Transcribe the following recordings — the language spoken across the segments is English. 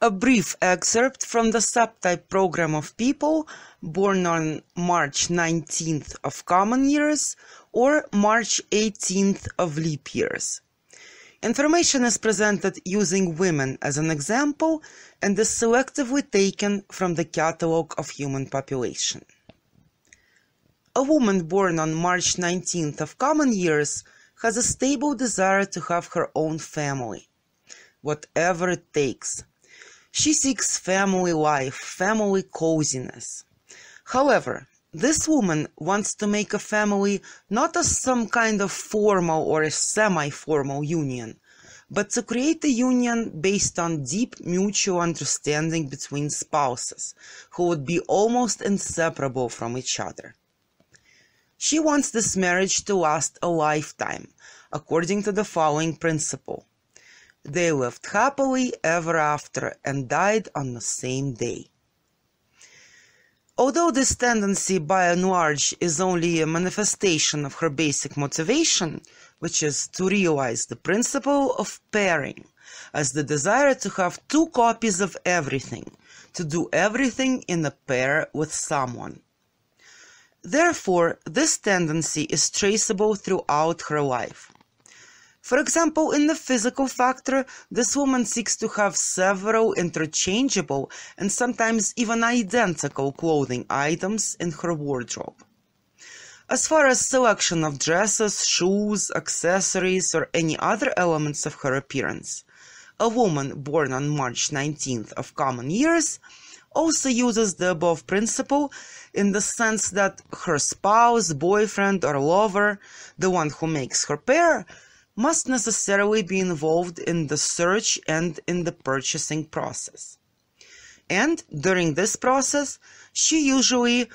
A brief excerpt from the subtype program of people born on March 19th of common years or March 18th of leap years. Information is presented using women as an example and is selectively taken from the Catalogue of Human Population. A woman born on March 19th of common years has a stable desire to have her own family, whatever it takes. She seeks family life, family coziness. However, this woman wants to make a family not as some kind of formal or a semi-formal union, but to create a union based on deep mutual understanding between spouses, who would be almost inseparable from each other. She wants this marriage to last a lifetime, according to the following principle. They lived happily ever after and died on the same day. Although this tendency by and large is only a manifestation of her basic motivation, which is to realize the principle of pairing, as the desire to have two copies of everything, to do everything in a pair with someone. Therefore, this tendency is traceable throughout her life. For example, in the physical factor, this woman seeks to have several interchangeable and sometimes even identical clothing items in her wardrobe. As far as selection of dresses, shoes, accessories, or any other elements of her appearance, a woman born on March 19th of common years also uses the above principle in the sense that her spouse, boyfriend, or lover, the one who makes her pair, must necessarily be involved in the search and in the purchasing process. And during this process, she usually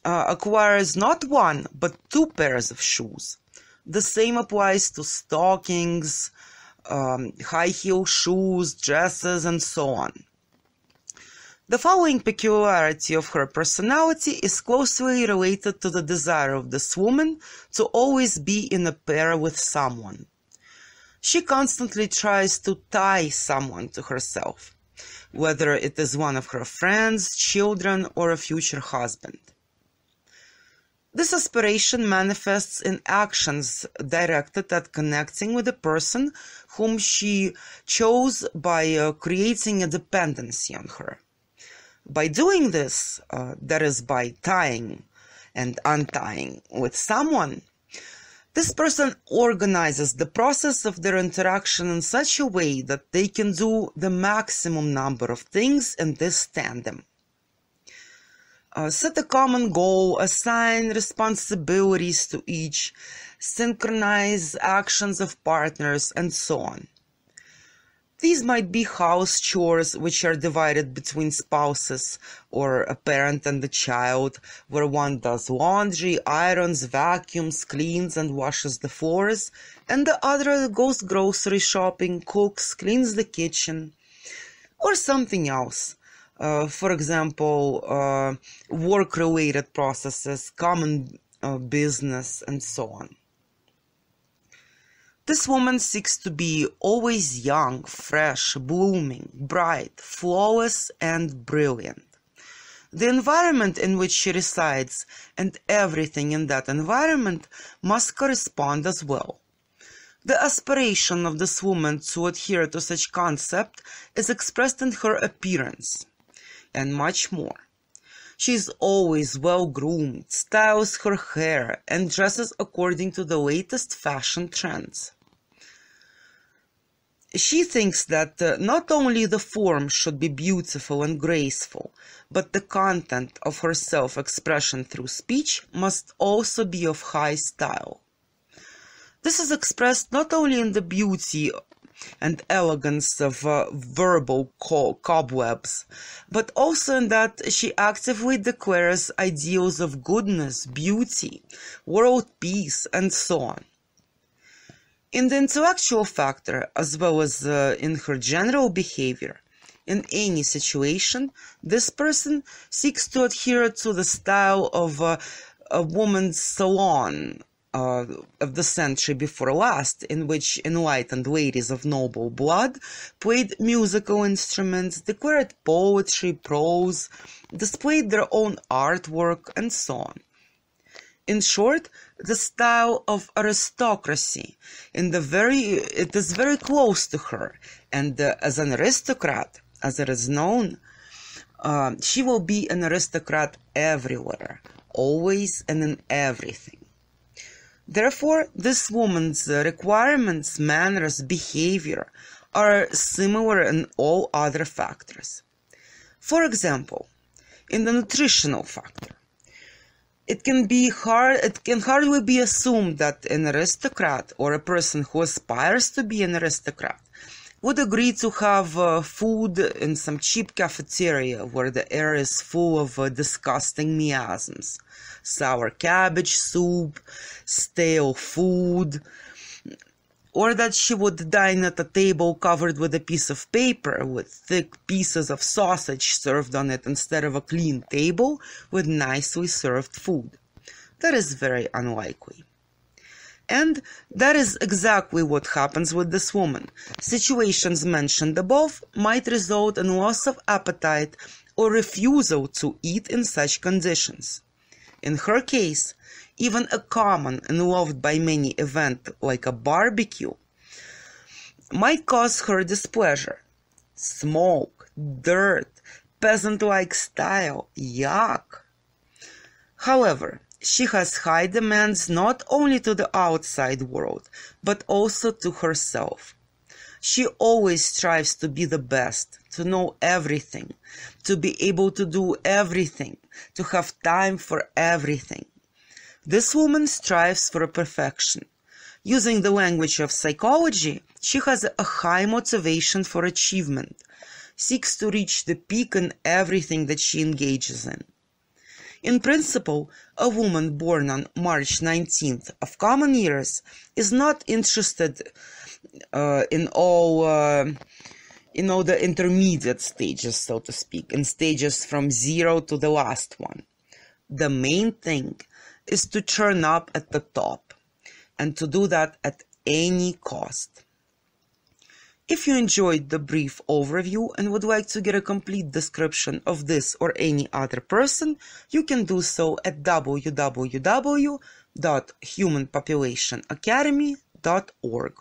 acquires not one, but two pairs of shoes. The same applies to stockings, high heel shoes, dresses, and so on. The following peculiarity of her personality is closely related to the desire of this woman to always be in a pair with someone. She constantly tries to tie someone to herself, whether it is one of her friends, children, or a future husband. This aspiration manifests in actions directed at connecting with a person whom she chose by creating a dependency on her. By doing this, that is by tying and untying with someone, this person organizes the process of their interaction in such a way that they can do the maximum number of things in this tandem. Set a common goal, assign responsibilities to each, synchronize actions of partners, and so on. These might be house chores which are divided between spouses or a parent and a child, where one does laundry, irons, vacuums, cleans and washes the floors, and the other goes grocery shopping, cooks, cleans the kitchen, or something else. For example, work-related processes, common business, and so on. This woman seeks to be always young, fresh, blooming, bright, flawless, and brilliant. The environment in which she resides and everything in that environment must correspond as well. The aspiration of this woman to adhere to such concept is expressed in her appearance, and much more. She is always well-groomed, styles her hair, and dresses according to the latest fashion trends. She thinks that not only the form should be beautiful and graceful, but the content of her self-expression through speech must also be of high style. This is expressed not only in the beauty and elegance of verbal cobwebs, but also in that she actively declares ideals of goodness, beauty, world peace, and so on. In the intellectual factor, as well as in her general behavior, in any situation, this person seeks to adhere to the style of a woman's salon, of the century before last, in which enlightened ladies of noble blood played musical instruments, declared poetry, prose, displayed their own artwork, and so on. In short, the style of aristocracy, it is very close to her, and as an aristocrat, as it is known, she will be an aristocrat everywhere, always and in everything. Therefore, this woman's requirements, manners, behavior are similar in all other factors. For example, in the nutritional factor, it can hardly be assumed that an aristocrat or a person who aspires to be an aristocrat would agree to have food in some cheap cafeteria where the air is full of disgusting miasms. Sour cabbage soup, stale food, or that she would dine at a table covered with a piece of paper with thick pieces of sausage served on it instead of a clean table with nicely served food. That is very unlikely. And that is exactly what happens with this woman. Situations mentioned above might result in loss of appetite or refusal to eat in such conditions. In her case, even a common and loved by many event like a barbecue might cause her displeasure. Smoke, dirt, peasant-like style, yuck. However, she has high demands not only to the outside world, but also to herself. She always strives to be the best, to know everything, to be able to do everything, to have time for everything. This woman strives for perfection. Using the language of psychology, she has a high motivation for achievement, seeks to reach the peak in everything that she engages in. In principle, a woman born on March 19th of common years is not interested in all the intermediate stages, so to speak, in stages from 0 to the last one. The main thing is to turn up at the top, and to do that at any cost. If you enjoyed the brief overview and would like to get a complete description of this or any other person, you can do so at www.humanpopulationacademy.org.